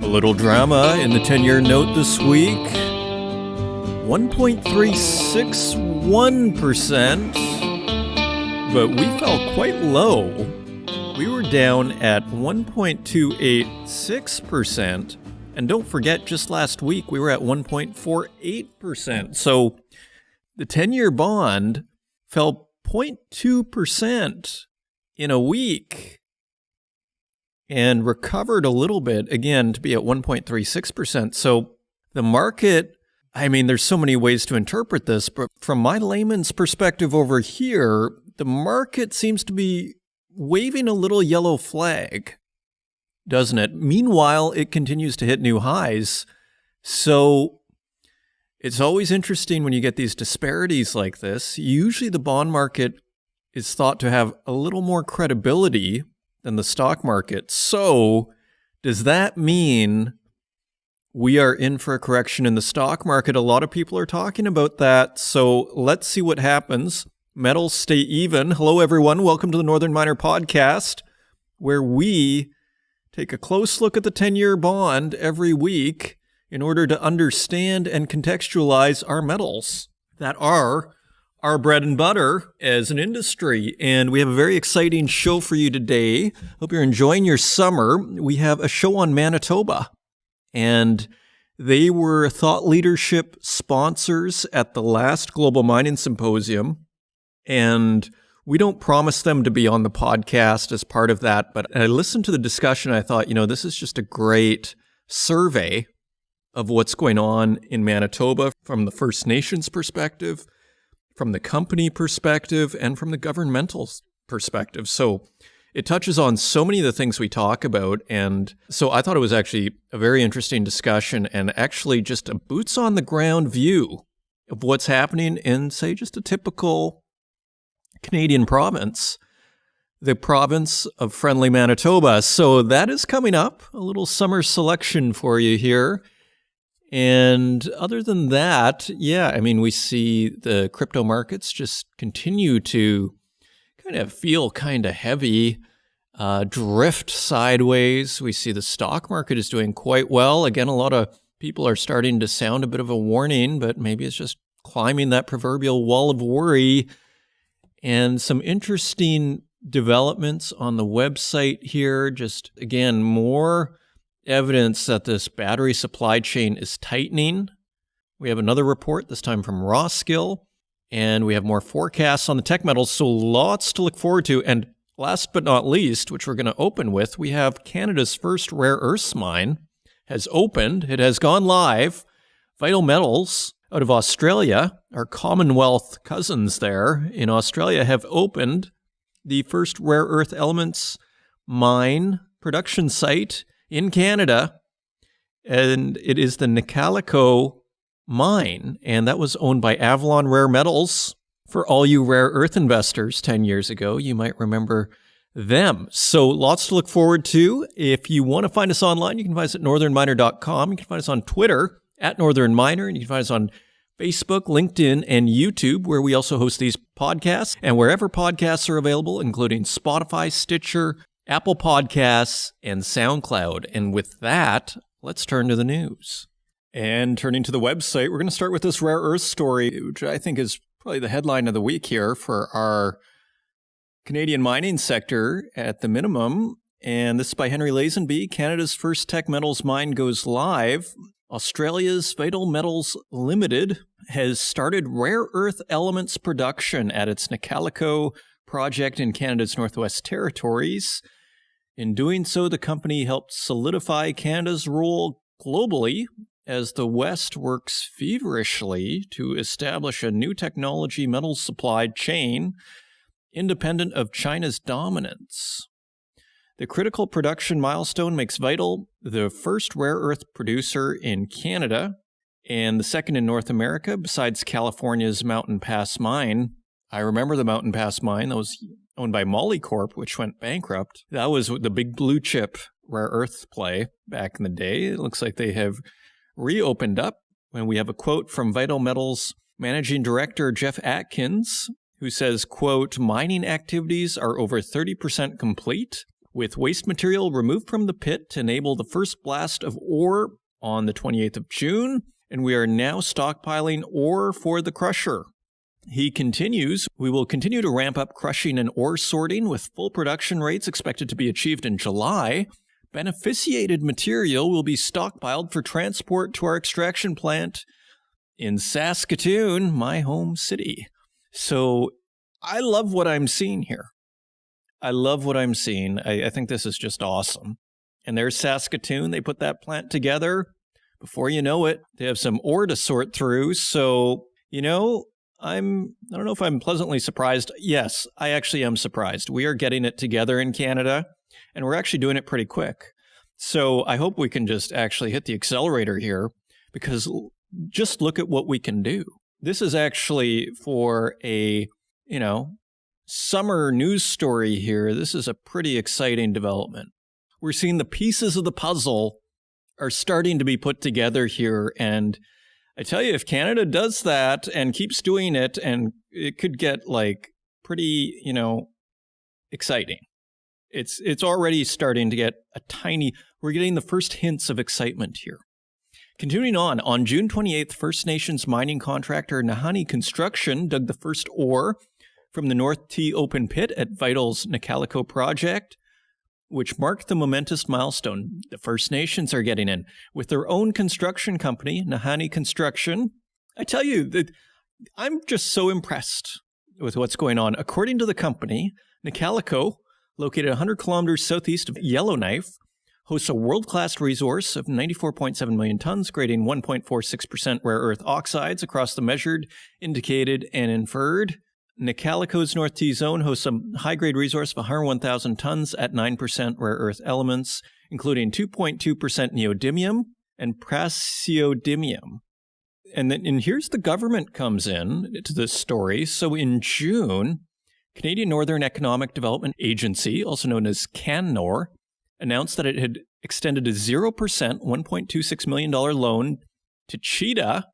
little drama in the 10-year note this week. 1.361%, but we fell quite low. We were down at 1.286%, and don't forget, just last week we were at 1.48%. So the 10-year bond fell 0.2% in a week and recovered a little bit, again, to be at 1.36%. So the market, I mean, there's so many ways to interpret this, but from my layman's perspective over here, the market seems to be waving a little yellow flag, doesn't it? Meanwhile, it continues to hit new highs. So it's always interesting when you get these disparities like this. Usually the bond market is thought to have a little more credibility than the stock market. So does that mean we are in for a correction in the stock market? A lot of people are talking about that. So let's see what happens. Metals stay even. Hello, everyone. Welcome to the Northern Miner Podcast, where we take a close look at the 10-year bond every week in order to understand and contextualize our metals that are our bread and butter as an industry. And we have a very exciting show for you today. Hope you're enjoying your summer. We have a show on Manitoba, and they were thought leadership sponsors at the last Global Mining Symposium. And we don't promise them to be on the podcast as part of that, but I listened to the discussion. I thought, this is just a great survey of what's going on in Manitoba from the First Nations perspective, from the company perspective, and from the governmental perspective. So it touches on so many of the things we talk about. And so I thought it was actually a very interesting discussion and actually just a boots on the ground view of what's happening in, say, just a typical Canadian province, the province of friendly Manitoba. So that is coming up, a little summer selection for you here. And other than that, we see the crypto markets just continue to kind of feel kind of heavy, drift sideways. We see the stock market is doing quite well. Again, a lot of people are starting to sound a bit of a warning, but maybe it's just climbing that proverbial wall of worry. And some interesting developments on the website here. Just, again, more evidence that this battery supply chain is tightening. We have another report, this time from Roskill, and we have more forecasts on the tech metals, so lots to look forward to. And last but not least, which we're going to open with, we have Canada's first rare earths mine has opened. It has gone live. Vital Metals out of Australia, our Commonwealth cousins there in Australia, have opened the first rare earth elements mine production site in Canada, and it is the Nicalico mine, and that was owned by Avalon Rare Metals. For all you rare earth investors 10 years ago, you might remember them. So lots to look forward to. If you want to find us online, you can find us at northernminer.com. You can find us on Twitter at Northern Miner, and you can find us on Facebook, LinkedIn, and YouTube, where we also host these podcasts, and wherever podcasts are available, including Spotify, Stitcher, Apple Podcasts, and SoundCloud. And with that, let's turn to the news. And turning to the website, we're going to start with this rare earth story, which I think is probably the headline of the week here for our Canadian mining sector at the minimum. And this is by Henry Lazenby. Canada's first tech metals mine goes live. Australia's Vital Metals Limited has started rare earth elements production at its Nicalico project in Canada's Northwest Territories. In doing so, the company helped solidify Canada's role globally as the West works feverishly to establish a new technology metals supply chain independent of China's dominance. The critical production milestone makes Vital the first rare earth producer in Canada and the second in North America, besides California's Mountain Pass mine. I remember the Mountain Pass mine that was owned by Moly Corp, which went bankrupt. That was the big blue chip rare earth play back in the day. It looks like they have reopened up. And we have a quote from Vital Metals Managing Director Jeff Atkins, who says, quote, "Mining activities are over 30% complete, with waste material removed from the pit to enable the first blast of ore on the 28th of June, and we are now stockpiling ore for the crusher. He continues, we will continue to ramp up crushing and ore sorting with full production rates expected to be achieved in July. Beneficiated material will be stockpiled for transport to our extraction plant in Saskatoon, my home city. So I love what I'm seeing here. I love what I'm seeing. I think this is just awesome. And there's Saskatoon. They put that plant together. Before you know it, they have some ore to sort through. So, I don't know if I'm pleasantly surprised. Yes, I actually am surprised. We are getting it together in Canada, and we're actually doing it pretty quick. So I hope we can just actually hit the accelerator here, because just look at what we can do. This is actually for a, summer news story here. This is a pretty exciting development. We're seeing the pieces of the puzzle are starting to be put together here, and I tell you, if Canada does that and keeps doing it, and it could get pretty, exciting. It's already starting to get we're getting the first hints of excitement here. Continuing on June 28th, First Nations mining contractor Nahanni Construction dug the first ore from the North T open pit at Vital's Nicalico project, which marked the momentous milestone. The First Nations are getting in with their own construction company, Nahanni Construction. I tell you, that I'm just so impressed with what's going on. According to the company, Nicalico, located 100 kilometers southeast of Yellowknife, hosts a world-class resource of 94.7 million tons, grading 1.46% rare earth oxides across the measured, indicated, and inferred. Nicalico's North T zone hosts a high-grade resource of 101,000 tons at 9% rare earth elements, including 2.2% neodymium and praseodymium. And here's the government comes in to this story. So in June, Canadian Northern Economic Development Agency, also known as CanNor, announced that it had extended a 0%, $1.26 million loan to Cheetah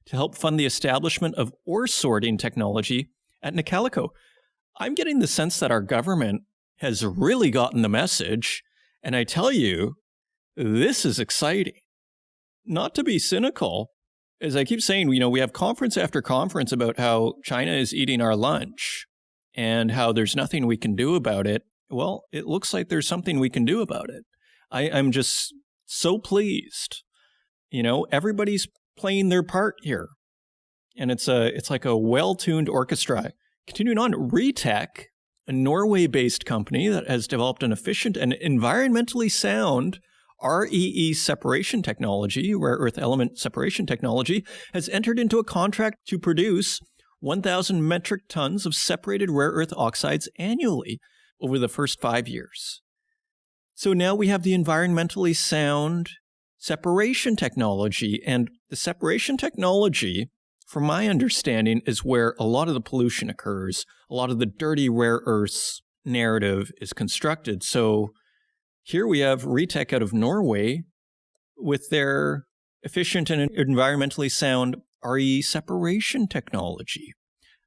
to help fund the establishment of ore sorting technology at Nicalico. I'm getting the sense that our government has really gotten the message, and I tell you, this is exciting. Not to be cynical, as I keep saying, we have conference after conference about how China is eating our lunch and how there's nothing we can do about it. Well, it looks like there's something we can do about it. I'm just so pleased. Everybody's playing their part here. And it's like a well-tuned orchestra. Continuing on, Retech, a Norway-based company that has developed an efficient and environmentally sound REE separation technology, rare earth element separation technology, has entered into a contract to produce 1,000 metric tons of separated rare earth oxides annually over the first 5 years. So now we have the environmentally sound separation technology, and the separation technology, from my understanding, is where a lot of the pollution occurs. A lot of the dirty rare earths narrative is constructed. So here we have Retech out of Norway with their efficient and environmentally sound RE separation technology.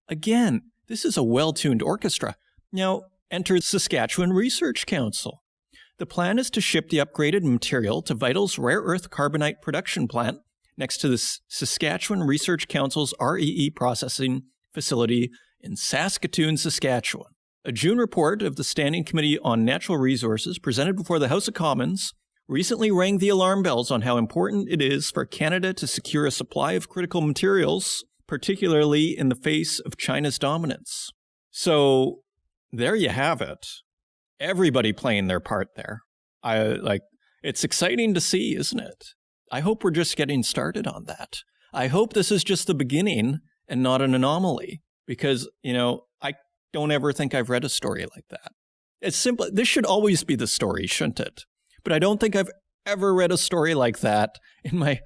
Again, this is a well-tuned orchestra. Now, enter Saskatchewan Research Council. The plan is to ship the upgraded material to Vital's rare earth carbonite production plant next to the Saskatchewan Research Council's REE processing facility in Saskatoon, Saskatchewan. A June report of the Standing Committee on Natural Resources presented before the House of Commons recently rang the alarm bells on how important it is for Canada to secure a supply of critical materials, particularly in the face of China's dominance. So there you have it. Everybody playing their part there. It's exciting to see, isn't it? I hope we're just getting started on that. I hope this is just the beginning and not an anomaly, because, I don't ever think I've read a story like that. It's simple. This should always be the story, shouldn't it? But I don't think I've ever read a story like that in my,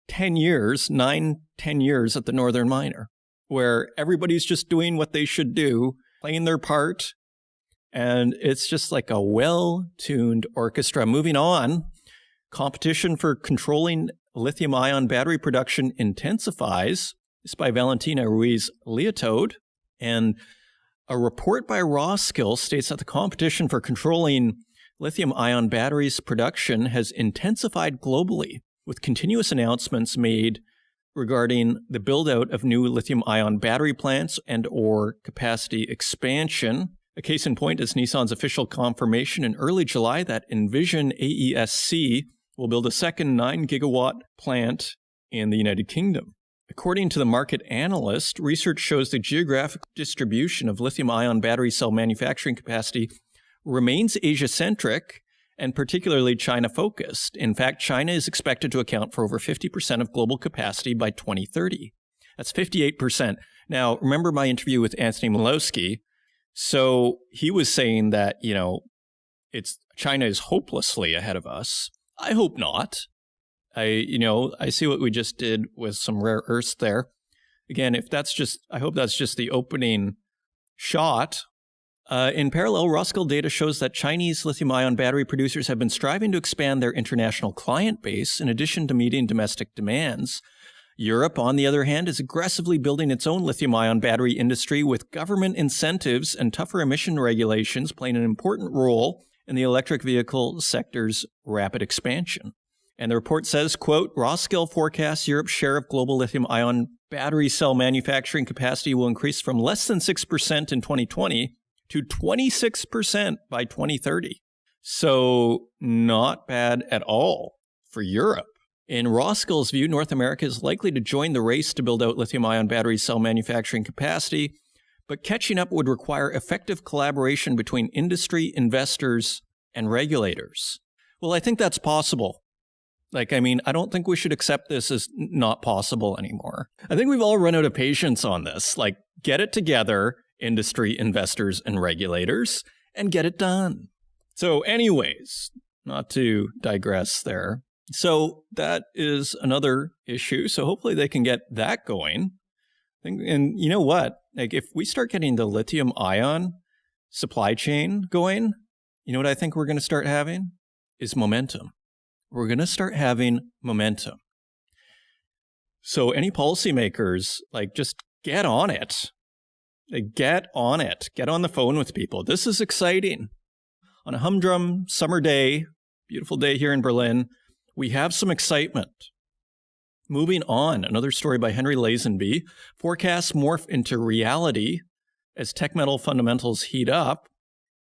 10 years at the Northern Miner, where everybody's just doing what they should do, playing their part, and it's just like a well-tuned orchestra. Moving on, competition for controlling lithium-ion battery production intensifies. This is by Valentina Ruiz Leotode. And A report by Roskill states that the competition for controlling lithium-ion batteries production has intensified globally, with continuous announcements made regarding the build-out of new lithium-ion battery plants and or capacity expansion. A case in point is Nissan's official confirmation in early July that Envision AESC will build a second 9-gigawatt plant in the United Kingdom. According to the market analyst, research shows the geographic distribution of lithium-ion battery cell manufacturing capacity remains Asia-centric and particularly China-focused. In fact, China is expected to account for over 50% of global capacity by 2030. That's 58%. Now, remember my interview with Anthony Milowski? So he was saying that, China is hopelessly ahead of us. I hope not. I see what we just did with some rare earths there. Again, I hope that's just the opening shot. In parallel, Roskill data shows that Chinese lithium-ion battery producers have been striving to expand their international client base in addition to meeting domestic demands. Europe, on the other hand, is aggressively building its own lithium-ion battery industry with government incentives and tougher emission regulations playing an important role in the electric vehicle sector's rapid expansion. And the report says, quote, Roskill forecasts Europe's share of global lithium-ion battery cell manufacturing capacity will increase from less than 6% in 2020 to 26% by 2030. So not bad at all for Europe. In Roskill's view, North America is likely to join the race to build out lithium-ion battery cell manufacturing capacity, but catching up would require effective collaboration between industry, investors, and regulators. Well, I think that's possible. I don't think we should accept this as not possible anymore. I think we've all run out of patience on this. Get it together, industry, investors, and regulators, and get it done. So anyways, not to digress there. So that is another issue. So hopefully they can get that going. And you know what? If we start getting the lithium ion supply chain going, you know what I think we're going to start having? Is momentum. We're going to start having momentum. So any policymakers, just get on it. Get on it. Get on the phone with people. This is exciting. On a humdrum summer day, beautiful day here in Berlin, we have some excitement. Moving on, another story by Henry Lazenby. Forecasts morph into reality as tech metal fundamentals heat up.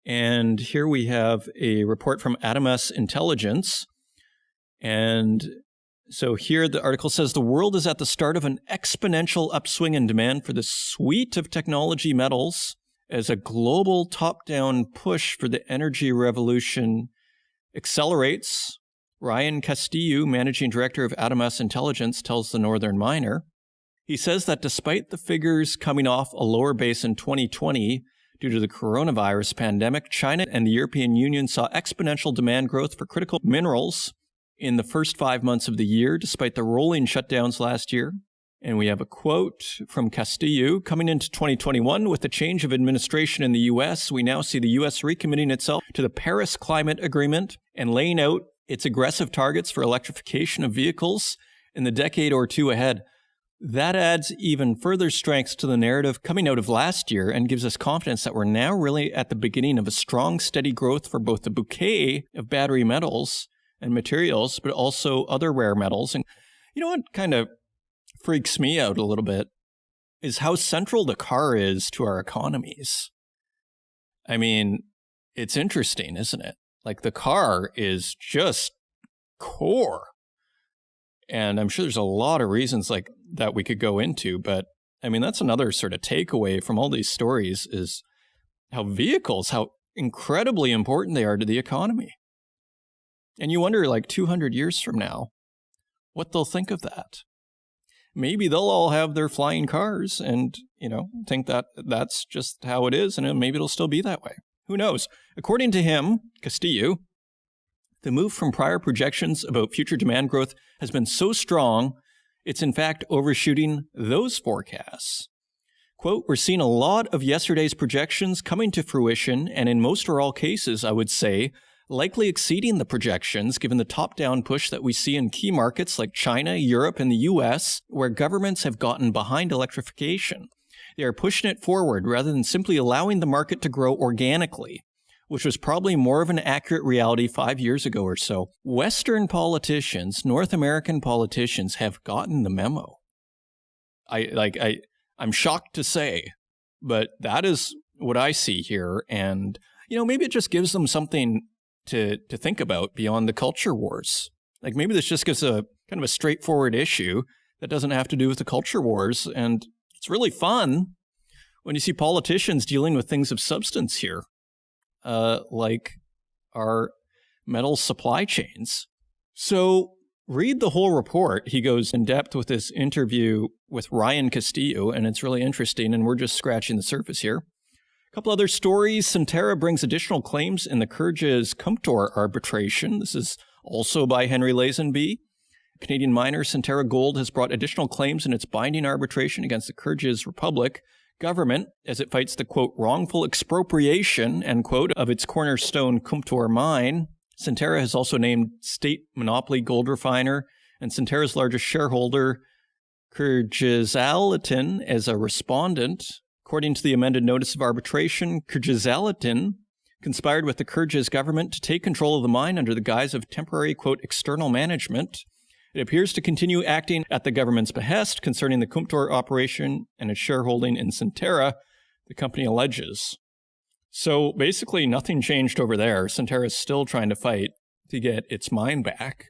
And here we have a report from Adamos Intelligence. And so here the article says, the world is at the start of an exponential upswing in demand for the suite of technology metals as a global top-down push for the energy revolution accelerates. Ryan Castillo, managing director of Adamos Intelligence, tells the Northern Miner. He says that despite the figures coming off a lower base in 2020 due to the coronavirus pandemic, China and the European Union saw exponential demand growth for critical minerals in the first 5 months of the year, despite the rolling shutdowns last year. And we have a quote from Castillo. Coming into 2021, with the change of administration in the U.S., we now see the U.S. recommitting itself to the Paris Climate Agreement and laying out its aggressive targets for electrification of vehicles in the decade or two ahead. That adds even further strength to the narrative coming out of last year and gives us confidence that we're now really at the beginning of a strong, steady growth for both the bouquet of battery metals and materials, but also other rare metals. And you know what kind of freaks me out a little bit is how central the car is to our economies. I mean, it's interesting, isn't it? The car is just core. And I'm sure there's a lot of reasons that we could go into, but I mean, that's another sort of takeaway from all these stories is how incredibly important they are to the economy. And you wonder 200 years from now, what they'll think of that. Maybe they'll all have their flying cars and, think that that's just how it is. And maybe it'll still be that way. Who knows? According to him, Castillo, the move from prior projections about future demand growth has been so strong, it's in fact overshooting those forecasts. Quote, we're seeing a lot of yesterday's projections coming to fruition, and in most or all cases, I would say, likely exceeding the projections given the top-down push that we see in key markets like China, Europe, and the US, where governments have gotten behind electrification. They are pushing it forward rather than simply allowing the market to grow organically, which was probably more of an accurate reality 5 years ago or so. Western politicians, North American politicians have gotten the memo. I'm shocked to say, but that is what I see here. And, maybe it just gives them something to think about beyond the culture wars. Like maybe this just gives a kind of a straightforward issue that doesn't have to do with the culture wars. And it's really fun when you see politicians dealing with things of substance here, like our metal supply chains. So read the whole report. He goes in depth with this interview with Ryan Castillo, and it's really interesting, and we're just scratching the surface here. A couple other stories. Centerra brings additional claims in the Kyrgyz Kumtor arbitration. This is also by Henry Lazenby. Canadian miner Centerra Gold has brought additional claims in its binding arbitration against the Kyrgyz Republic government as it fights the, quote, wrongful expropriation, end quote, of its cornerstone Kumtor mine. Centerra has also named state monopoly gold refiner and Centerra's largest shareholder, Kyrgyzaltyn, as a respondent. According to the amended notice of arbitration, Kyrgyzaltyn conspired with the Kyrgyz government to take control of the mine under the guise of temporary, quote, external management. It appears to continue acting at the government's behest concerning the Kumtor operation and its shareholding in Centerra, the company alleges. So basically nothing changed over there. Centerra is still trying to fight to get its mine back.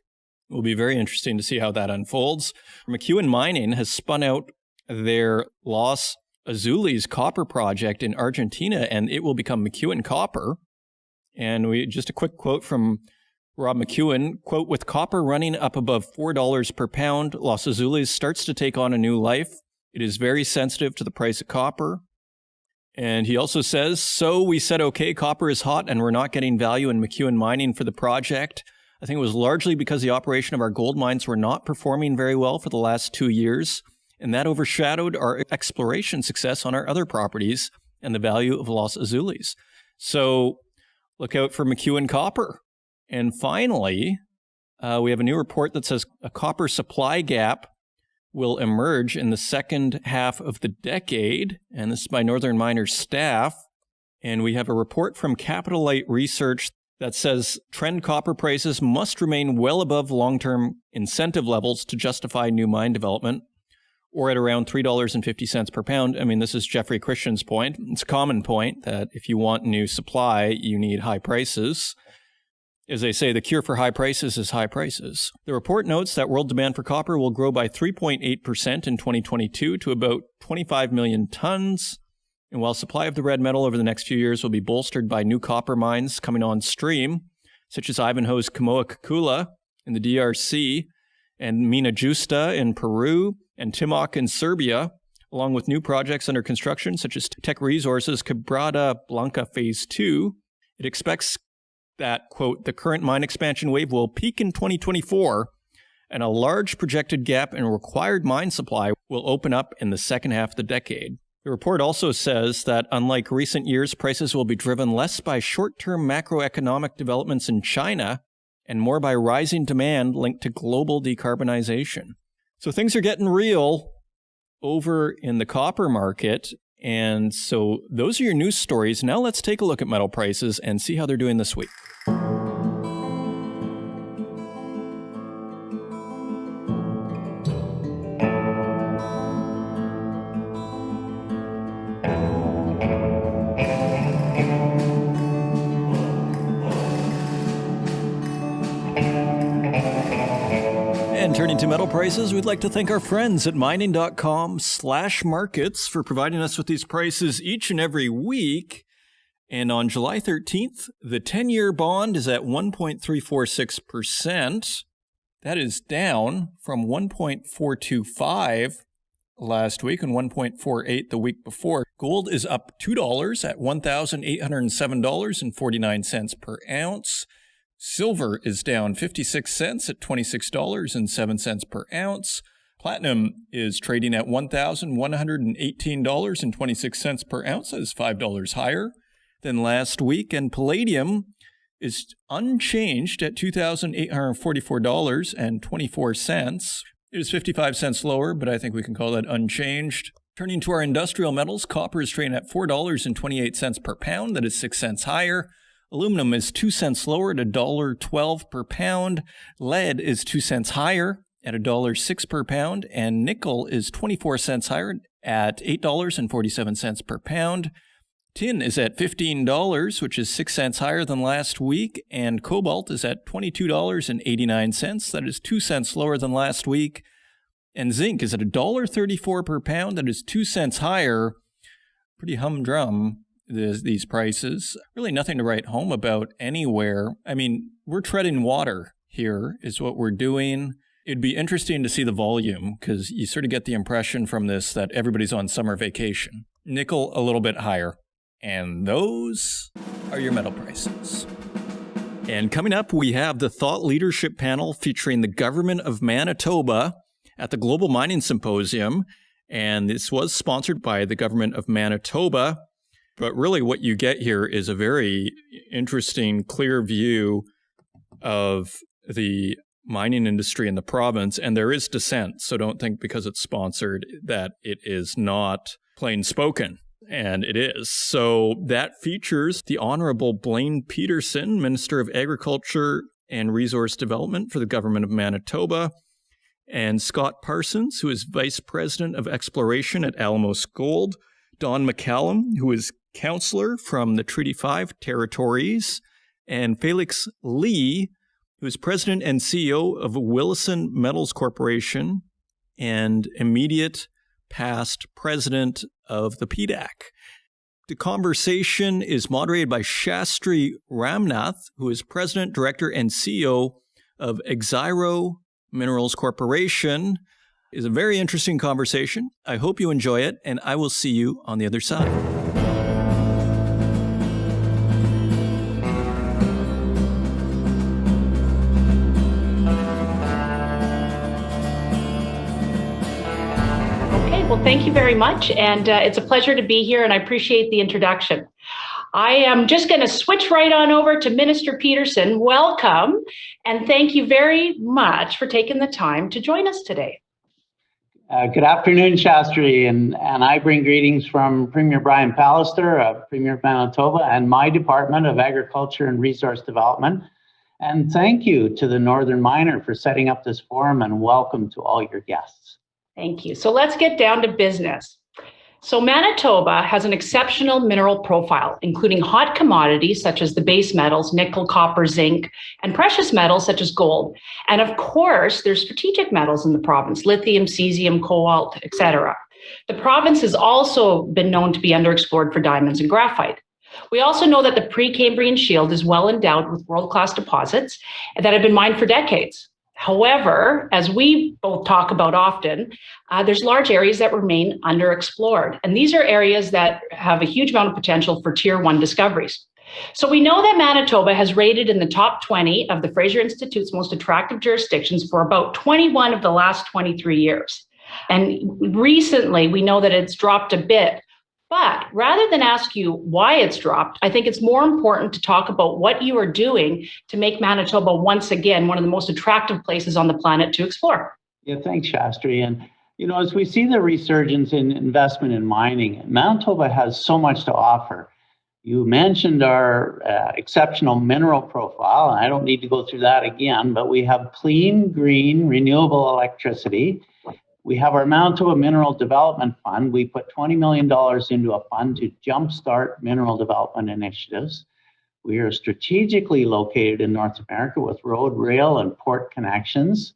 It will be very interesting to see how that unfolds. McEwen Mining has spun out their Los Azules copper project in Argentina, and it will become McEwen Copper. And just a quick quote from Rob McEwen, quote, with copper running up above $4 per pound, Los Azules starts to take on a new life. It is very sensitive to the price of copper. And he also says, so we said, okay, copper is hot and we're not getting value in McEwen Mining for the project. I think it was largely because the operation of our gold mines were not performing very well for the last 2 years, and that overshadowed our exploration success on our other properties and the value of Los Azules. So look out for McEwen Copper. And finally, we have a new report that says a copper supply gap will emerge in the second half of the decade, and this is by Northern Miners staff. And we have a report from Capital Light Research that says trend copper prices must remain well above long-term incentive levels to justify new mine development, or at around $3.50 per pound. I mean, this is Jeffrey Christian's point. It's a common point that if you want new supply, you need high prices. As they say, the cure for high prices is high prices. The report notes that world demand for copper will grow by 3.8% in 2022 to about 25 million tons. And while supply of the red metal over the next few years will be bolstered by new copper mines coming on stream, such as Ivanhoe's Kamoa-Kakula in the DRC, and Mina Justa in Peru, and Timok in Serbia, along with new projects under construction, such as Teck Resources' Quebrada Blanca Phase 2, it expects that, quote, the current mine expansion wave will peak in 2024, and a large projected gap in required mine supply will open up in the second half of the decade. The report also says that, unlike recent years, prices will be driven less by short-term macroeconomic developments in China and more by rising demand linked to global decarbonization. So things are getting real over in the copper market. And so those are your news stories. Now let's take a look at metal prices and see how they're doing this week. And turning to metal prices, we'd like to thank our friends at mining.com/markets for providing us with these prices each and every week. And on July 13th, the 10-year bond is at 1.346%. That is down from 1.425 last week and 1.48 the week before. Gold is up $2 at $1,807.49 per ounce. Silver is down 56 cents at $26.07 per ounce. Platinum is trading at $1,118.26 per ounce. That is $5 higher than last week. And palladium is unchanged at $2,844.24. It is 55 cents lower, but I think we can call that unchanged. Turning to our industrial metals, copper is trading at $4.28 per pound. That is 6 cents higher. Aluminum is 2 cents lower at $1.12 per pound. Lead is 2 cents higher at $1.06 per pound. And nickel is 24 cents higher at $8.47 per pound. Tin is at $15, which is 6 cents higher than last week. And cobalt is at $22.89. That is 2 cents lower than last week. And zinc is at $1.34 per pound. That is 2 cents higher. Pretty humdrum, these prices. Really nothing to write home about anywhere. I mean, we're treading water here is what we're doing. It'd be interesting to see the volume because you sort of get the impression from this that everybody's on summer vacation. Nickel a little bit higher. And those are your metal prices. And coming up, we have the Thought Leadership panel featuring the government of Manitoba at the Global Mining Symposium. And this was sponsored by the government of Manitoba. But really what you get here is a very interesting, clear view of the mining industry in the province. And there is dissent. So don't think because it's sponsored that it is not plain spoken. And it is. So that features the Honourable Blaine Pedersen, Minister of Agriculture and Resource Development for the government of Manitoba, and Scott Parsons, who is Vice President of Exploration at Alamos Gold, Don McCallum, who is Councillor from the Treaty 5 territories, and Felix Lee, who is President and CEO of Willeson Metals Corporation and immediate past President of the PDAC. The conversation is moderated by Shastri Ramnath, who is President, Director, and CEO of Exiro Minerals Corporation. It's a very interesting conversation. I hope you enjoy it, and I will see you on the other side. Well, thank you very much. And it's a pleasure to be here, and I appreciate the introduction. I am just going to switch right on over to Minister Pedersen. Welcome, and thank you very much for taking the time to join us today. Good afternoon, Shastri, and I bring greetings from Premier Brian Pallister, Premier of Manitoba, and my Department of Agriculture and Resource Development. And thank you to the Northern Miner for setting up this forum, and welcome to all your guests. Thank you. So let's get down to business. So Manitoba has an exceptional mineral profile, including hot commodities such as the base metals, nickel, copper, zinc, and precious metals such as gold. And of course, there's strategic metals in the province, lithium, cesium, cobalt, etc. The province has also been known to be underexplored for diamonds and graphite. We also know that the Precambrian Shield is well endowed with world-class deposits that have been mined for decades. However, as we both talk about often, there's large areas that remain underexplored. And these are areas that have a huge amount of potential for Tier 1 discoveries. So we know that Manitoba has rated in the top 20 of the Fraser Institute's most attractive jurisdictions for about 21 of the last 23 years. And recently, we know that it's dropped a bit. But rather than ask you why it's dropped, I think it's more important to talk about what you are doing to make Manitoba once again one of the most attractive places on the planet to explore. Yeah, thanks, Shastri. And, as we see the resurgence in investment in mining, Manitoba has so much to offer. You mentioned our exceptional mineral profile, and I don't need to go through that again, but we have clean, green, renewable electricity. We have our Manitoba Mineral Development Fund. We put $20 million into a fund to jumpstart mineral development initiatives. We are strategically located in North America with road, rail, and port connections.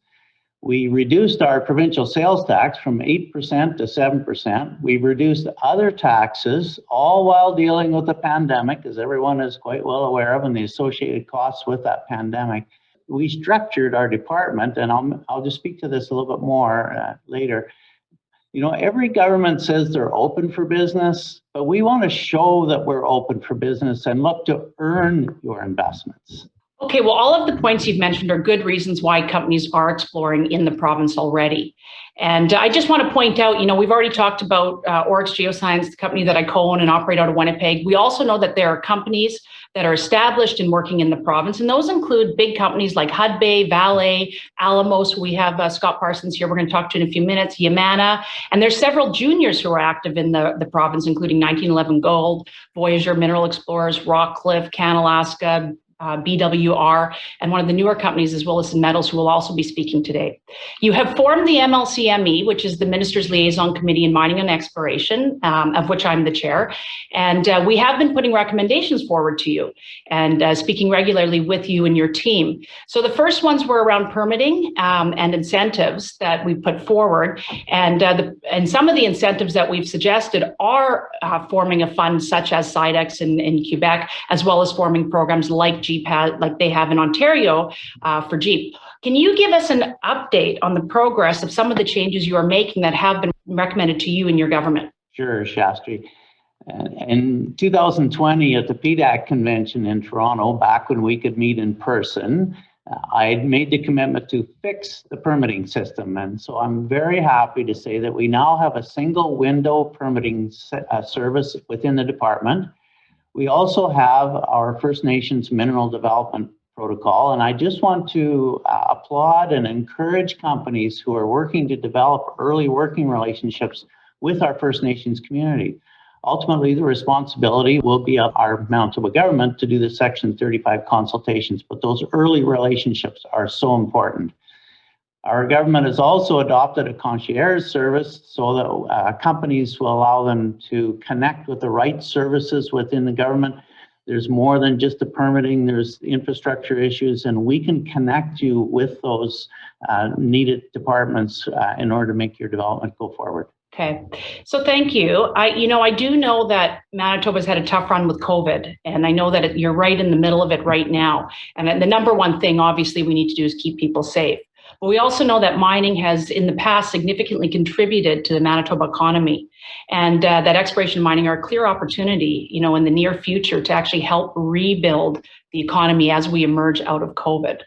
We reduced our provincial sales tax from 8% to 7%. We've reduced other taxes, all while dealing with the pandemic, as everyone is quite well aware of, and the associated costs with that pandemic. We structured our department, and I'll just speak to this a little bit more later. Every government says they're open for business, but we want to show that we're open for business and look to earn your investments. Okay, well, all of the points you've mentioned are good reasons why companies are exploring in the province already. And I just want to point out, we've already talked about Oryx Geoscience, the company that I co-own and operate out of Winnipeg. We also know that there are companies that are established and working in the province, and those include big companies like Hudbay, Vale, Alamos. We have Scott Parsons here we're going to talk to in a few minutes, Yamana, and there's several juniors who are active in the province, including 1911 Gold, Voyager Mineral Explorers, Rockcliffe, Canalaska, BWR, and one of the newer companies is Willeson Metals, who will also be speaking today. You have formed the MLCME, which is the Minister's Liaison Committee in Mining and Exploration, of which I'm the chair. And we have been putting recommendations forward to you and speaking regularly with you and your team. So the first ones were around permitting and incentives that we put forward. And some of the incentives that we've suggested are forming a fund such as SIDEX in Quebec, as well as forming programs like GPAD, like they have in Ontario for Jeep. Can you give us an update on the progress of some of the changes you are making that have been recommended to you and your government? Sure, Shastri. In 2020 at the PDAC convention in Toronto, back when we could meet in person, I had made the commitment to fix the permitting system. And so I'm very happy to say that we now have a single window permitting service within the department. We also have our First Nations Mineral Development Protocol, and I just want to applaud and encourage companies who are working to develop early working relationships with our First Nations community. Ultimately, the responsibility will be of our Manitoba government to do the Section 35 consultations, but those early relationships are so important. Our government has also adopted a concierge service so that companies will allow them to connect with the right services within the government. There's more than just the permitting, there's infrastructure issues, and we can connect you with those needed departments in order to make your development go forward. Okay, so thank you. I do know that Manitoba's had a tough run with COVID, and I know that you're right in the middle of it right now. And the number one thing, obviously, we need to do is keep people safe. But we also know that mining has, in the past, significantly contributed to the Manitoba economy, and that exploration and mining are a clear opportunity, in the near future to actually help rebuild the economy as we emerge out of COVID.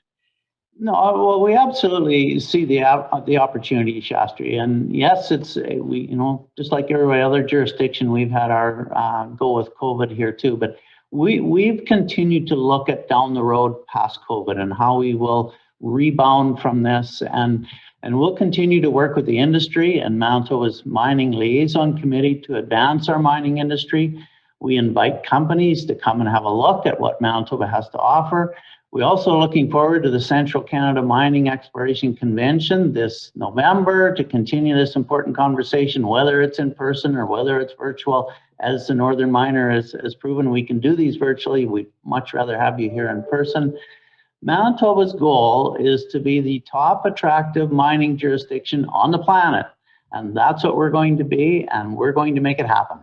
No, well, we absolutely see the opportunity, Shastri, and yes, we just like every other jurisdiction, we've had our go with COVID here too, but we've continued to look at down the road past COVID and how we will rebound from this, and we'll continue to work with the industry and Manitoba's Mining Liaison Committee to advance our mining industry. We invite companies to come and have a look at what Manitoba has to offer. We're also looking forward to the Central Canada Mining Exploration Convention this November to continue this important conversation, whether it's in person or whether it's virtual. As the Northern Miner has proven, we can do these virtually. We'd much rather have you here in person. Manitoba's goal is to be the top attractive mining jurisdiction on the planet. And that's what we're going to be, and we're going to make it happen.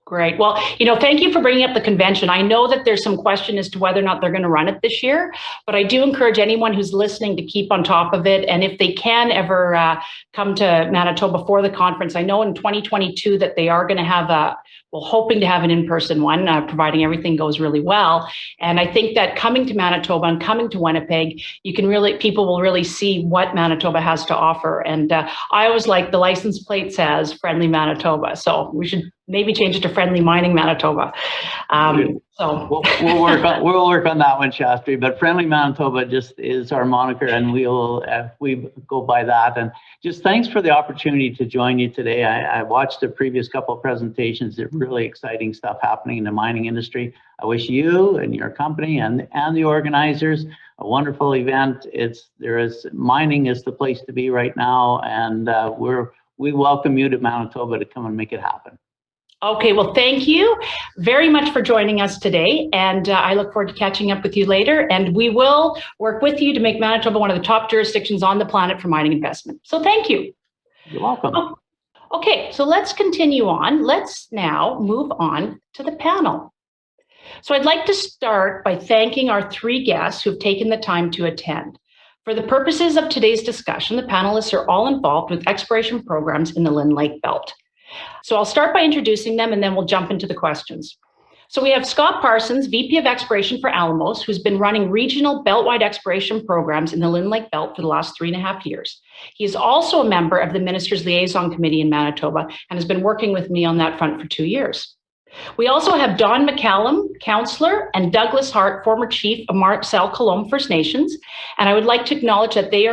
Great. Well, thank you for bringing up the convention. I know that there's some question as to whether or not they're going to run it this year, but I do encourage anyone who's listening to keep on top of it. And if they can ever come to Manitoba for the conference, I know in 2022 that they are going to have hoping to have an in-person one, providing everything goes really well. And I think that coming to Manitoba and coming to Winnipeg, people will really see what Manitoba has to offer. And I always like the license plate says friendly Manitoba. So we should maybe change it to friendly mining Manitoba. So we'll work on that one, Shastri. But friendly Manitoba just is our moniker, and we go by that. And just thanks for the opportunity to join you today. I watched the previous couple of presentations. There's really exciting stuff happening in the mining industry. I wish you and your company and the organizers a wonderful event. Mining is the place to be right now, and we welcome you to Manitoba to come and make it happen. Okay, well, thank you very much for joining us today, and I look forward to catching up with you later, and we will work with you to make Manitoba one of the top jurisdictions on the planet for mining investment. So thank you. You're welcome. Okay, so let's continue on. Let's now move on to the panel. So I'd like to start by thanking our three guests who've taken the time to attend. For the purposes of today's discussion, the panelists are all involved with exploration programs in the Lynn Lake Belt. So I'll start by introducing them, and then we'll jump into the questions. So we have Scott Parsons, VP of Exploration for Alamos, who's been running regional belt-wide exploration programs in the Lynn Lake Belt for the last 3.5 years. He is also a member of the Ministers' Liaison Committee in Manitoba and has been working with me on that front for 2 years. We also have Don McCallum, Councillor, and Douglas Hart, former Chief of Marcel Colombe First Nations. And I would like to acknowledge that they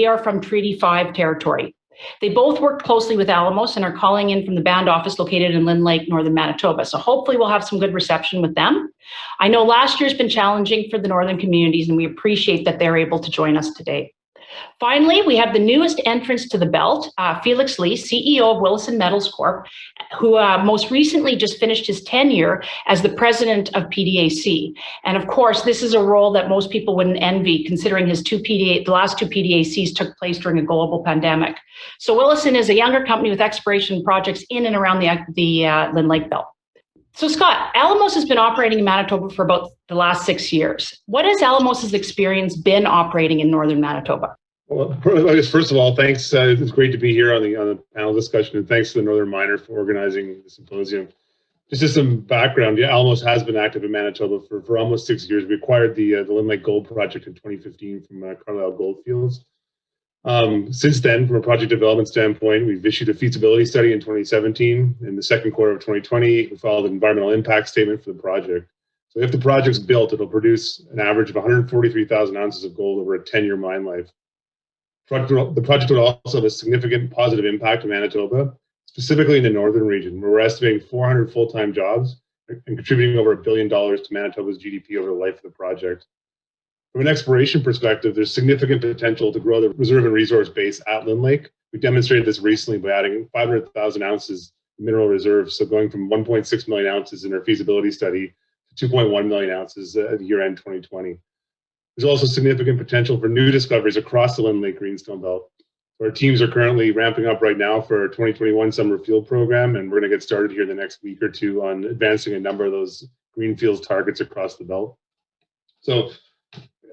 are from Treaty 5 territory. They both work closely with Alamos and are calling in from the band office located in Lynn Lake, northern Manitoba. So hopefully we'll have some good reception with them. I know last year's been challenging for the northern communities, and we appreciate that they're able to join us today. Finally, we have the newest entrance to the belt, Felix Lee, CEO of Willeson Metals Corp, who most recently just finished his tenure as the president of PDAC. And of course, this is a role that most people wouldn't envy, considering the last two PDACs took place during a global pandemic. So Willeson is a younger company with exploration projects in and around the Lynn Lake Belt. So Scott, Alamos has been operating in Manitoba for about the last 6 years. What has Alamos's experience been operating in northern Manitoba? Well, I guess first of all, thanks. It's great to be here on the panel discussion, and thanks to the Northern Miner for organizing the symposium. Just as some background, Alamos has been active in Manitoba for almost 6 years. We acquired the Lynn Lake Gold project in 2015 from Carlisle Goldfields. Since then, from a project development standpoint, we've issued a feasibility study in 2017. In the second quarter of 2020, we filed an environmental impact statement for the project. So if the project's built, it'll produce an average of 143,000 ounces of gold over a 10-year mine life. The project would also have a significant positive impact on Manitoba, specifically in the northern region, where we're estimating 400 full-time jobs and contributing over $1 billion to Manitoba's GDP over the life of the project. From an exploration perspective, there's significant potential to grow the reserve and resource base at Lynn Lake. We demonstrated this recently by adding 500,000 ounces in mineral reserves, so going from 1.6 million ounces in our feasibility study to 2.1 million ounces at year-end 2020. There's also significant potential for new discoveries across the Lynn Lake Greenstone Belt. Our teams are currently ramping up right now for our 2021 summer field program, and we're going to get started here in the next week or two on advancing a number of those greenfields targets across the belt. So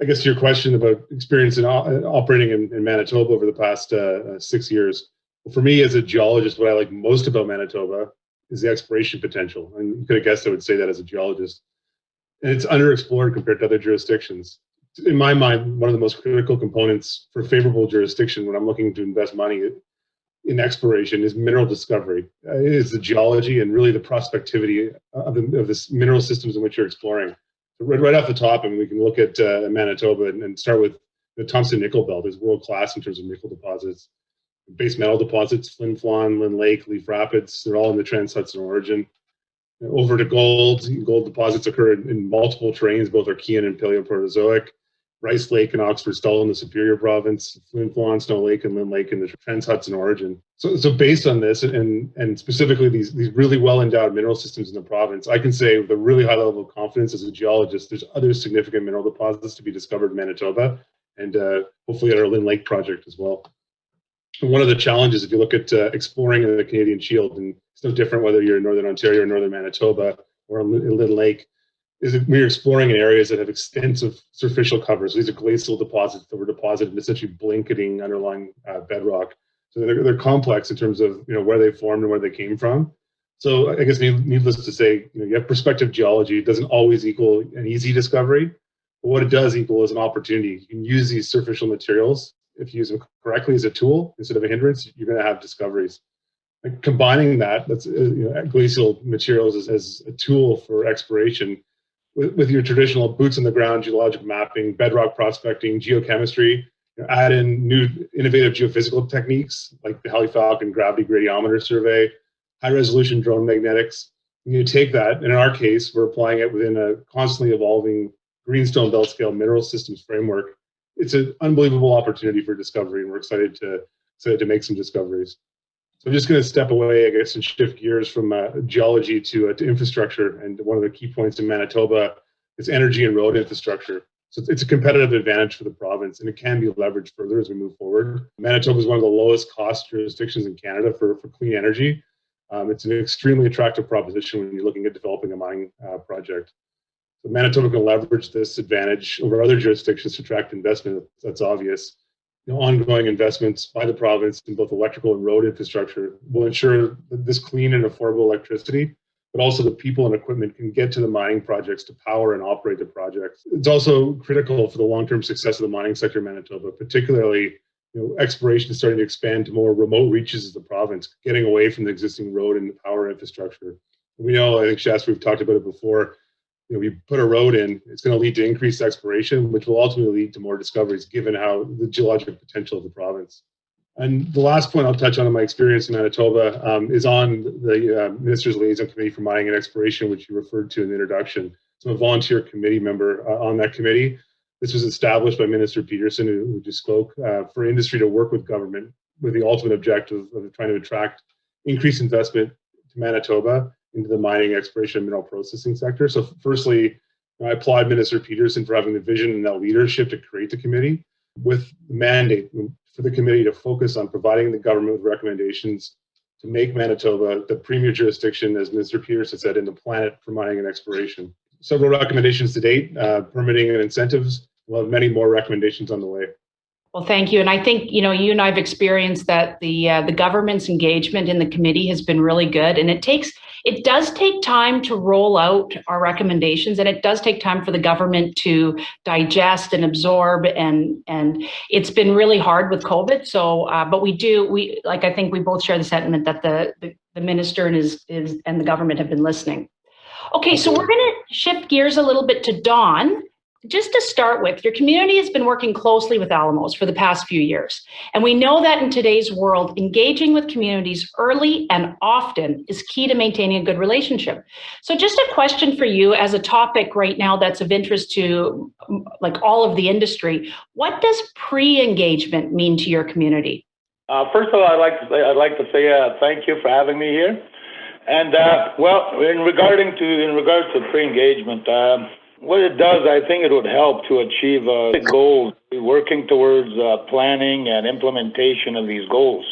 I guess to your question about experience in operating in Manitoba over the past 6 years, well, for me as a geologist, what I like most about Manitoba is the exploration potential. And you could have guessed I would say that as a geologist. And it's underexplored compared to other jurisdictions. In my mind, one of the most critical components for favorable jurisdiction when I'm looking to invest money in exploration is mineral discovery. It is the geology and really the prospectivity of this mineral systems in which you're exploring. Right off the top, and we can look at Manitoba and start with the Thompson Nickel Belt is world-class in terms of nickel deposits. Base metal deposits, Flin Flon, Lynn Lake, Leaf Rapids, they're all in the Trans-Hudson origin. Over to gold deposits occur in multiple terrains, both Archean and Paleoproterozoic. Rice Lake and Oxford Stall in the Superior Province, Flin Flon, Snow Lake, and Lynn Lake in the Trans-Hudson origin. So based on this, and specifically these really well-endowed mineral systems in the province, I can say with a really high level of confidence as a geologist, there's other significant mineral deposits to be discovered in Manitoba, and hopefully at our Lynn Lake project as well. And one of the challenges, if you look at exploring in the Canadian Shield, and it's no different whether you're in Northern Ontario or Northern Manitoba or in Lynn Lake, is that we're exploring in areas that have extensive superficial cover. So these are glacial deposits that were deposited in essentially blanketing underlying bedrock. So they're complex in terms of where they formed and where they came from. So I guess needless to say, you have prospective geology. It doesn't always equal an easy discovery, but what it does equal is an opportunity. You can use these superficial materials. If you use them correctly as a tool instead of a hindrance, you're going to have discoveries. And combining that's glacial materials as a tool for exploration with your traditional boots on the ground geologic mapping, bedrock prospecting, geochemistry, add in new innovative geophysical techniques like the Heli-Falcon gravity gradiometer survey, high resolution drone magnetics. You take that, and in our case, we're applying it within a constantly evolving greenstone belt scale mineral systems framework. It's an unbelievable opportunity for discovery, and we're excited to make some discoveries. So I'm just going to step away, I guess, and shift gears from geology to infrastructure. And one of the key points in Manitoba is energy and road infrastructure. So it's a competitive advantage for the province, and it can be leveraged further as we move forward. Manitoba is one of the lowest cost jurisdictions in Canada for clean energy. It's an extremely attractive proposition when you're looking at developing a mining project. So Manitoba can leverage this advantage over other jurisdictions to attract investment. That's obvious. Ongoing investments by the province in both electrical and road infrastructure will ensure that this clean and affordable electricity but also the people and equipment can get to the mining projects to power and operate the projects. It's also critical for the long-term success of the mining sector in Manitoba, particularly exploration is starting to expand to more remote reaches of the province, getting away from the existing road and power infrastructure. We know, I think Shastri, we've talked about it before, you put a road in, it's going to lead to increased exploration, which will ultimately lead to more discoveries, given how the geologic potential of the province. And the last point I'll touch on in my experience in Manitoba is on the Minister's Liaison Committee for Mining and Exploration, which you referred to in the introduction. So I'm a volunteer committee member on that committee. This was established by Minister Pedersen, who just spoke, for industry to work with government with the ultimate objective of trying to attract increased investment to Manitoba into the mining, exploration, and mineral processing sector. So firstly, I applaud Minister Pedersen for having the vision and that leadership to create the committee with the mandate for the committee to focus on providing the government with recommendations to make Manitoba the premier jurisdiction, as Minister Pedersen said, in the planet for mining and exploration. Several recommendations to date, permitting and incentives. We'll have many more recommendations on the way. Well, thank you. And I think, you and I have experienced that the government's engagement in the committee has been really good. And it does take time to roll out our recommendations, and it does take time for the government to digest and absorb. And it's been really hard with COVID. So, but I think we both share the sentiment that the minister and the government have been listening. Okay, so we're going to shift gears a little bit to Don. Just to start with, your community has been working closely with Alamos for the past few years. And we know that in today's world, engaging with communities early and often is key to maintaining a good relationship. So just a question for you as a topic right now that's of interest to all of the industry. What does pre-engagement mean to your community? First of all, I'd like to say thank you for having me here. And in regards to pre-engagement, what it does, I think it would help to achieve goals, working towards planning and implementation of these goals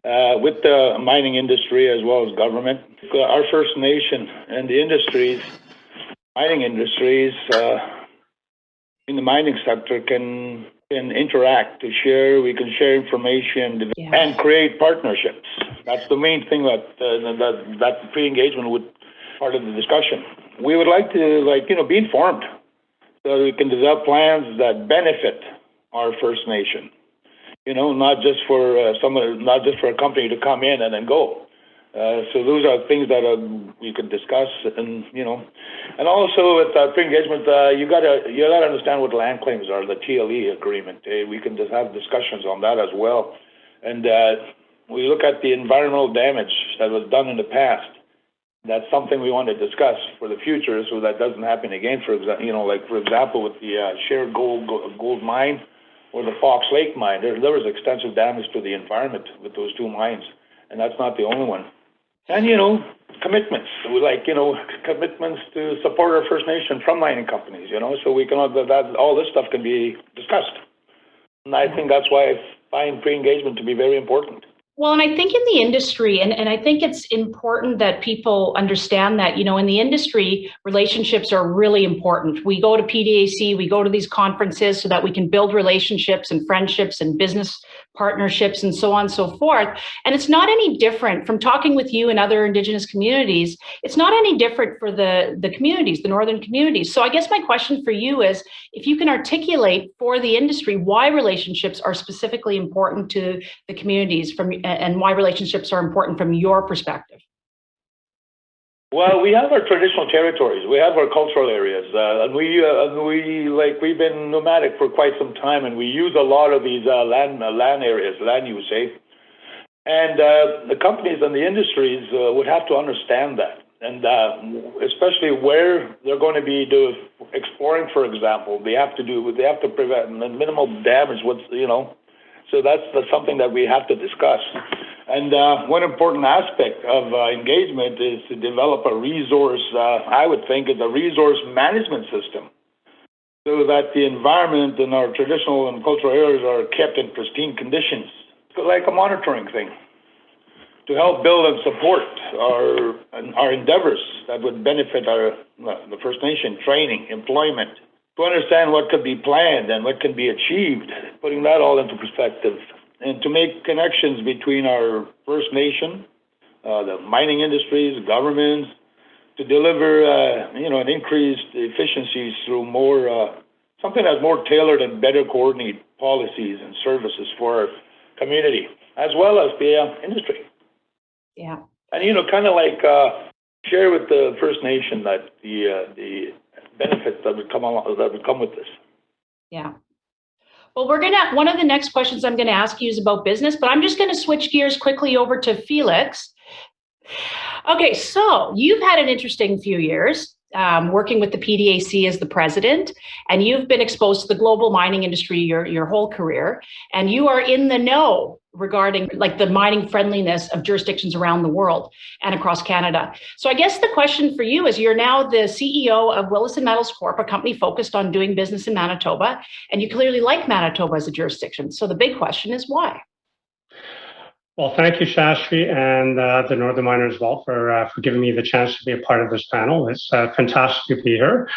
with the mining industry as well as government. Our First Nation and the mining industries in the mining sector can interact, we can share information and create partnerships. That's the main thing that the pre-engagement would part of the discussion. We would like to, be informed so that we can develop plans that benefit our First Nation. Not just for a company to come in and then go. So those are things that we could discuss, and also with pre-engagement, you gotta understand what land claims are, the TLE agreement. We can just have discussions on that as well, and we look at the environmental damage that was done in the past. That's something we want to discuss for the future, so that doesn't happen again. For example, with the Shared Gold mine or the Fox Lake mine, there was extensive damage to the environment with those two mines, and that's not the only one. And commitments, commitments to support our First Nation from mining companies. So we can all this stuff can be discussed, and I think that's why I find pre-engagement to be very important. Well, and I think in the industry, and I think it's important that people understand that, in the industry, relationships are really important. We go to PDAC, we go to these conferences so that we can build relationships and friendships and business partnerships and so on and so forth. And it's not any different from talking with you and other Indigenous communities. It's not any different for the communities, the northern communities. So I guess my question for you is, if you can articulate for the industry why relationships are specifically important to the communities and why relationships are important from your perspective. Well, we have our traditional territories. We have our cultural areas, and we've been nomadic for quite some time, and we use a lot of these land areas, land use, And the companies and the industries would have to understand that, and especially where they're going to be exploring, for example. They have to prevent minimal damage. So that's something that we have to discuss. And one important aspect of engagement is to develop a resource, I would think, is a resource management system, so that the environment in our traditional and cultural areas are kept in pristine conditions, like a monitoring thing, to help build and support our endeavors that would benefit the First Nation, training, employment, to understand what could be planned and what can be achieved, putting that all into perspective, and to make connections between our First Nation, the mining industries, governments, to deliver, an increased efficiencies through more, something that's more tailored and better coordinated policies and services for our community, as well as the industry. Yeah. And, kind of like share with the First Nation that the benefits that would come with this. Yeah. Well, one of the next questions I'm going to ask you is about business, but I'm just going to switch gears quickly over to Felix. Okay, so you've had an interesting few years working with the PDAC as the president, and you've been exposed to the global mining industry your whole career, and you are in the know regarding like the mining friendliness of jurisdictions around the world and across Canada. So I guess the question for you is, you're now the CEO of Willeson Metals Corp, a company focused on doing business in Manitoba, and you clearly like Manitoba as a jurisdiction. So the big question is why? Well, thank you, Shastri, and the Northern Miner as well for giving me the chance to be a part of this panel. It's fantastic to be here.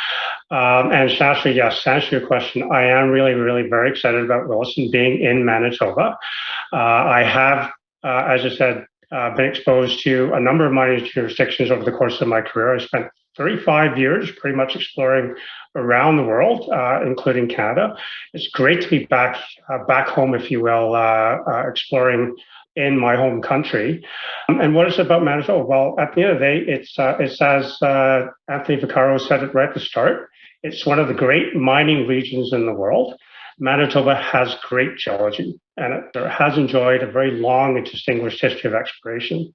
And Shastri, yes, to answer your question, I am really, really very excited about Willeson being in Manitoba. I have, as I said, been exposed to a number of mining jurisdictions over the course of my career. I spent 35 years pretty much exploring around the world, including Canada. It's great to be back home, if you will, exploring in my home country. And what is it about Manitoba? Well, at the end of the day, it's as Anthony Vaccaro said it right at the start, it's one of the great mining regions in the world. Manitoba has great geology, and it has enjoyed a very long and distinguished history of exploration.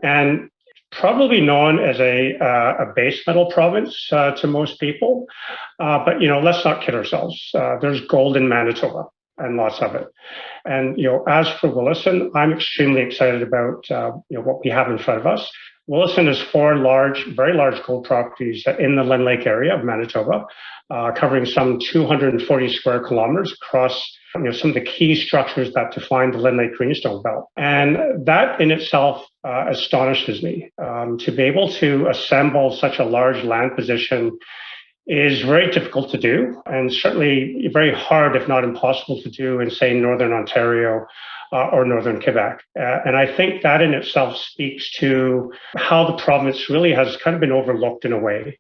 And probably known as a base metal province to most people, but let's not kid ourselves. There's gold in Manitoba, and lots of it. And as for Willeson, I'm extremely excited about what we have in front of us. Willeson has 4 very large gold properties in the Lynn Lake area of Manitoba, covering some 240 square kilometers across some of the key structures that define the Lynn Lake Greenstone Belt. And that in itself astonishes me. To be able to assemble such a large land position is very difficult to do, and certainly very hard, if not impossible to do in, say, Northern Ontario or Northern Quebec. And I think that in itself speaks to how the province really has kind of been overlooked in a way,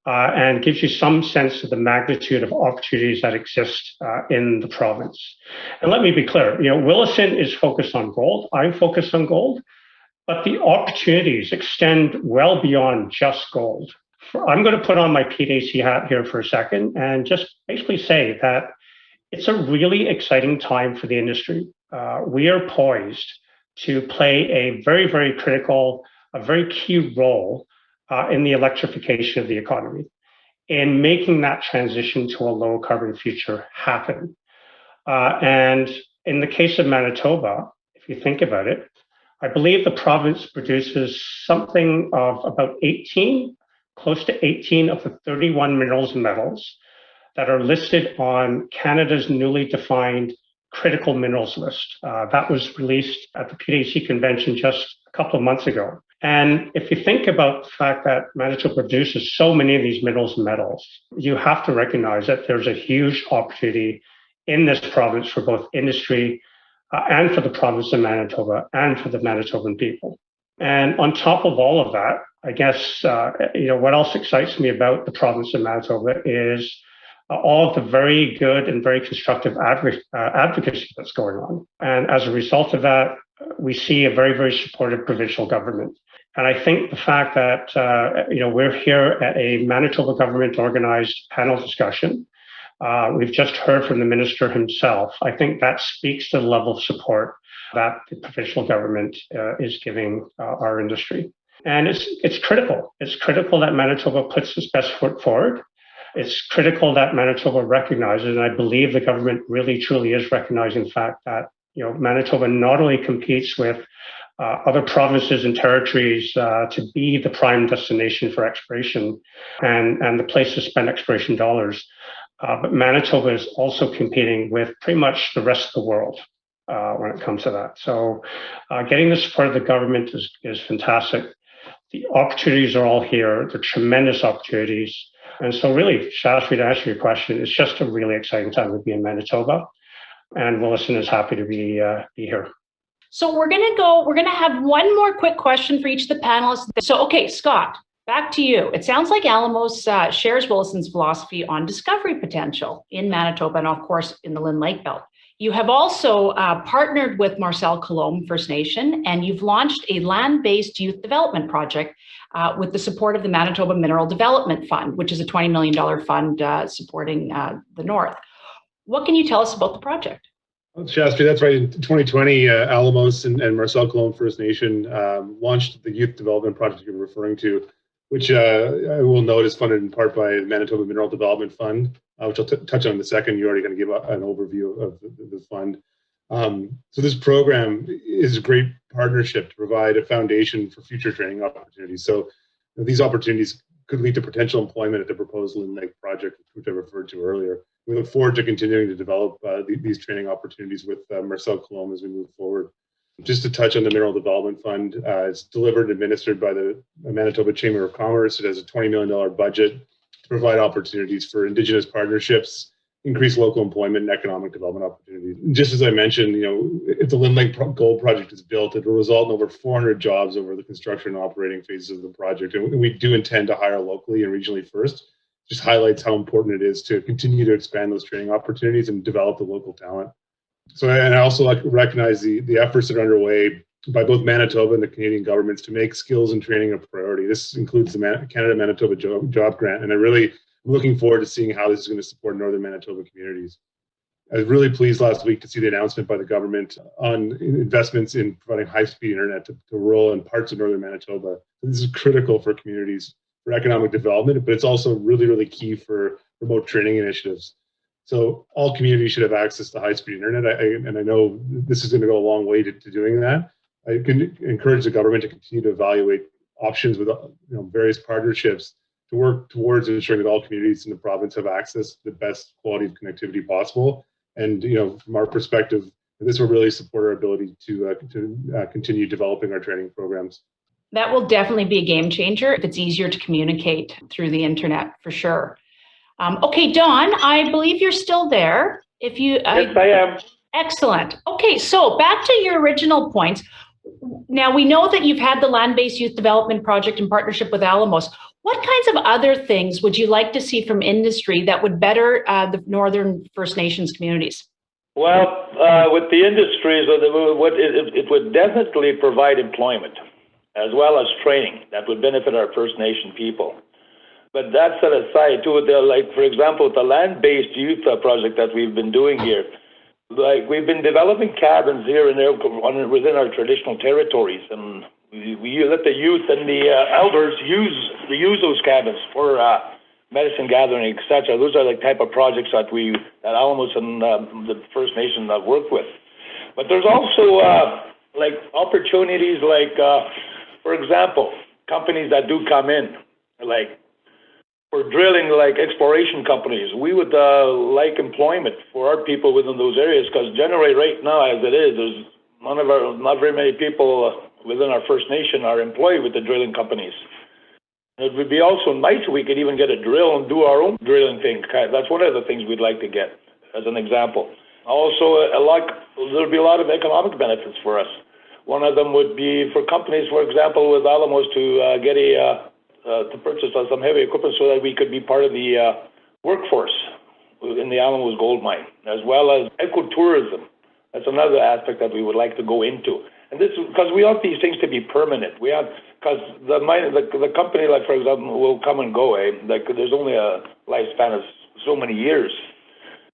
and gives you some sense of the magnitude of opportunities that exist in the province. And let me be clear, Willeson is focused on gold. I'm focused on gold, but the opportunities extend well beyond just gold. I'm going to put on my PDAC hat here for a second and just basically say that it's a really exciting time for the industry. We are poised to play a very, very critical, a very key role in the electrification of the economy, in making that transition to a low carbon future happen. And in the case of Manitoba, if you think about it, I believe the province produces something of about close to 18 of the 31 minerals and metals that are listed on Canada's newly defined critical minerals list. That was released at the PDAC convention just a couple of months ago. And if you think about the fact that Manitoba produces so many of these minerals and metals, you have to recognize that there's a huge opportunity in this province for both industry and for the province of Manitoba and for the Manitoban people. And on top of all of that, I guess, what else excites me about the province of Manitoba is all of the very good and very constructive advocacy that's going on. And as a result of that, we see a very, very supportive provincial government. And I think the fact that, we're here at a Manitoba government organized panel discussion, we've just heard from the minister himself. I think that speaks to the level of support that the provincial government is giving our industry. And it's critical. It's critical that Manitoba puts its best foot forward. It's critical that Manitoba recognizes, and I believe the government really truly is recognizing the fact that Manitoba not only competes with other provinces and territories to be the prime destination for exploration and the place to spend exploration dollars, but Manitoba is also competing with pretty much the rest of the world when it comes to that. So getting the support of the government is fantastic. The opportunities are all here. They're tremendous opportunities. And so really, Shastri, to answer your question, it's just a really exciting time to be in Manitoba. And Willeson is happy to be here. So we're going to have one more quick question for each of the panelists. So, okay, Scott, back to you. It sounds like Alamos shares Willison's philosophy on discovery potential in Manitoba and, of course, in the Lynn Lake Belt. You have also partnered with Marcel-Colombe First Nation, and you've launched a land-based youth development project with the support of the Manitoba Mineral Development Fund, which is a $20 million fund supporting the North. What can you tell us about the project? Well, Shastri, that's right. In 2020, Alamos and Marcel-Colombe First Nation launched the youth development project you're referring to, which I will note is funded in part by the Manitoba Mineral Development Fund, which I'll touch on in a second. You're already going to give an overview of the fund. So this program is a great partnership to provide a foundation for future training opportunities. So these opportunities could lead to potential employment at the proposed Lynn Lake project, which I referred to earlier. We look forward to continuing to develop these training opportunities with Marcel-Colombe as we move forward. Just to touch on the Mineral Development Fund, it's delivered and administered by the Manitoba Chamber of Commerce. It has a $20 million budget to provide opportunities for Indigenous partnerships, increase local employment and economic development opportunities. Just as I mentioned, if the Lynn Lake Gold project is built, it will result in over 400 jobs over the construction and operating phases of the project. And we do intend to hire locally and regionally first. Just highlights how important it is to continue to expand those training opportunities and develop the local talent. So, and I also like to recognize the efforts that are underway by both Manitoba and the Canadian governments to make skills and training a priority. This includes the Canada-Manitoba Job Grant, and I'm looking forward to seeing how this is going to support northern Manitoba communities. I was really pleased last week to see the announcement by the government on investments in providing high-speed internet to rural and parts of northern Manitoba. This is critical for communities, for economic development, but it's also really, really key for remote training initiatives. So all communities should have access to high-speed internet, and I know this is going to go a long way to doing that. I can encourage the government to continue to evaluate options with various partnerships to work towards ensuring that all communities in the province have access to the best quality of connectivity possible. And from our perspective, this will really support our ability to continue developing our training programs. That will definitely be a game changer if it's easier to communicate through the internet, for sure. Okay, Don, I believe you're still there. Yes, I am. Excellent. Okay, so back to your original points. Now, we know that you've had the land-based youth development project in partnership with Alamos. What kinds of other things would you like to see from industry that would better the Northern First Nations communities? Well, with the industries, it would definitely provide employment as well as training that would benefit our First Nation people. But that set aside, too, for example, the land-based youth project that we've been doing here, we've been developing cabins here and there within our traditional territories, and we let the youth and the elders use those cabins for medicine gathering, etc. Those are the type of projects that Alamos and the First Nation work with. But there's also opportunities for example, companies that do come in, for drilling, exploration companies. We would like employment for our people within those areas, because generally right now, as it is, there's not very many people within our First Nation are employed with the drilling companies. It would be also nice if we could even get a drill and do our own drilling thing. That's one of the things we'd like to get, as an example. Also, there'll be a lot of economic benefits for us. One of them would be for companies, for example, with Alamos to get to purchase some heavy equipment so that we could be part of the workforce in the Alamos Gold Mine, as well as ecotourism. That's another aspect that we would like to go into. And this because we want these things to be permanent. Because the company, for example, will come and go. There's only a lifespan of so many years.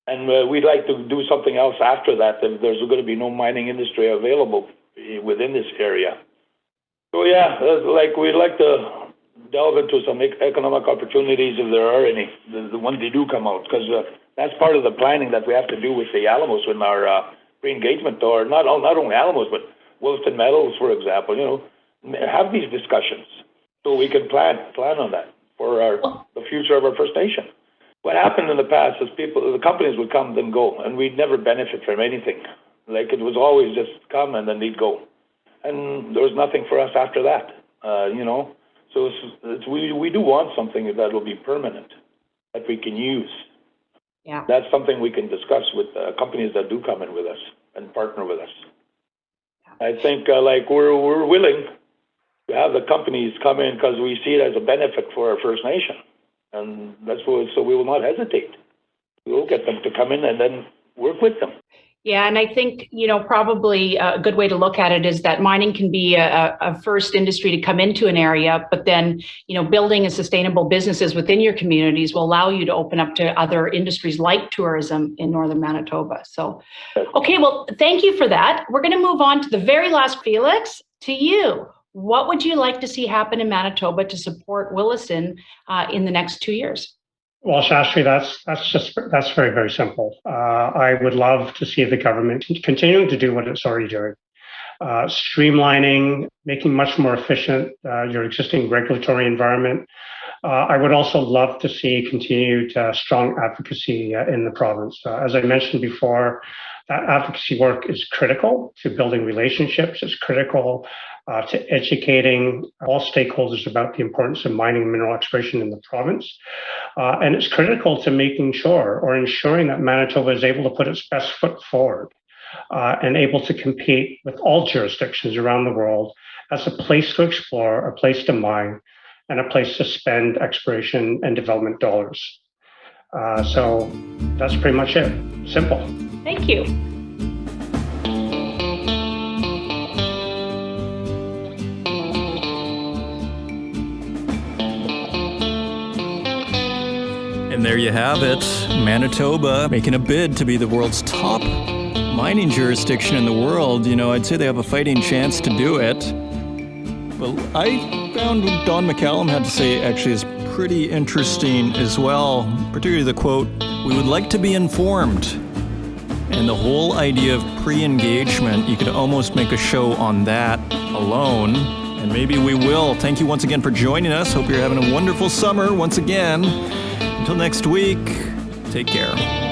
And we'd like to do something else after that. There's going to be no mining industry available within this area. So yeah, we'd like to delve into some economic opportunities if there are any, when they do come out, because that's part of the planning that we have to do with the Alamos in our re-engagement, or not only Alamos, but Willeson Metals, for example. Have these discussions so we can plan on that for the future of our First Nation. What happened in the past is the companies would come and go, and we'd never benefit from anything. It was always just come and then they'd go, and there was nothing for us after that. So we do want something that will be permanent, that we can use. Yeah, that's something we can discuss with companies that do come in with us and partner with us. I think we're willing to have the companies come in because we see it as a benefit for our First Nation. And that's what, so we will not hesitate. We will get them to come in and then work with them. Yeah, and I think, probably a good way to look at it is that mining can be a first industry to come into an area, but then, building a sustainable businesses within your communities will allow you to open up to other industries like tourism in northern Manitoba. So, okay, well, thank you for that. We're going to move on to the very last, Felix, to you. What would you like to see happen in Manitoba to support Willeson in the next 2 years? Well, Shastri, that's very, very simple. I would love to see the government continuing to do what it's already doing, streamlining, making much more efficient your existing regulatory environment. I would also love to see continued strong advocacy in the province. As I mentioned before, that advocacy work is critical to building relationships. It's critical to educating all stakeholders about the importance of mining and mineral exploration in the province. And it's critical to ensuring that Manitoba is able to put its best foot forward and able to compete with all jurisdictions around the world as a place to explore, a place to mine, and a place to spend exploration and development dollars. So that's pretty much it. Simple. Thank you. And there you have it, Manitoba making a bid to be the world's top mining jurisdiction in the world. I'd say they have a fighting chance to do it. But I found what Don McCallum had to say actually is pretty interesting as well, particularly the quote, "We would like to be informed." And the whole idea of pre-engagement, you could almost make a show on that alone. And maybe we will. Thank you once again for joining us. Hope you're having a wonderful summer once again. Until next week, take care.